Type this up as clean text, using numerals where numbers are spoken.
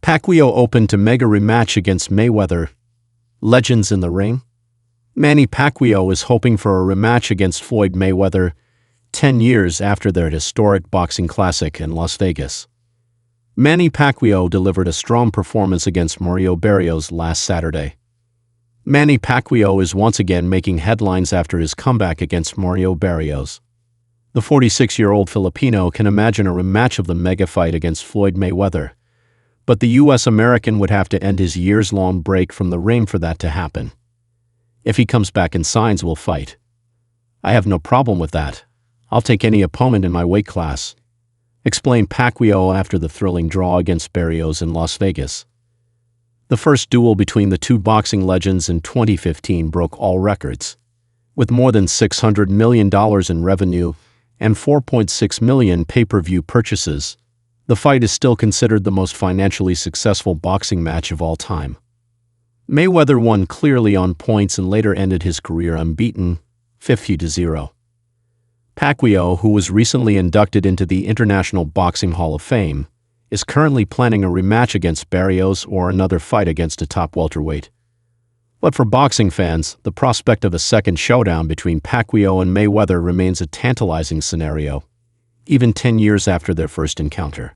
Pacquiao open to mega rematch against Mayweather. Legends in the ring? Manny Pacquiao is hoping for a rematch against Floyd Mayweather 10 years after their historic boxing classic in Las Vegas. Manny Pacquiao delivered a strong performance against Mario Barrios last Saturday. Manny Pacquiao is once again making headlines after his comeback against Mario Barrios. The 46-year-old Filipino can imagine a rematch of the mega fight against Floyd Mayweather, but the U.S. American would have to end his years-long break from the ring for that to happen. If he comes back and signs, we'll fight. I have no problem with that. I'll take any opponent in my weight class, explained Pacquiao after the thrilling draw against Barrios in Las Vegas. The first duel between the two boxing legends in 2015 broke all records, with more than $600 million in revenue and 4.6 million pay-per-view purchases. The fight is still considered the most financially successful boxing match of all time. Mayweather won clearly on points and later ended his career unbeaten, 50-0. Pacquiao, who was recently inducted into the International Boxing Hall of Fame, is currently planning a rematch against Barrios or another fight against a top welterweight. But for boxing fans, the prospect of a second showdown between Pacquiao and Mayweather remains a tantalizing scenario, even 10 years after their first encounter.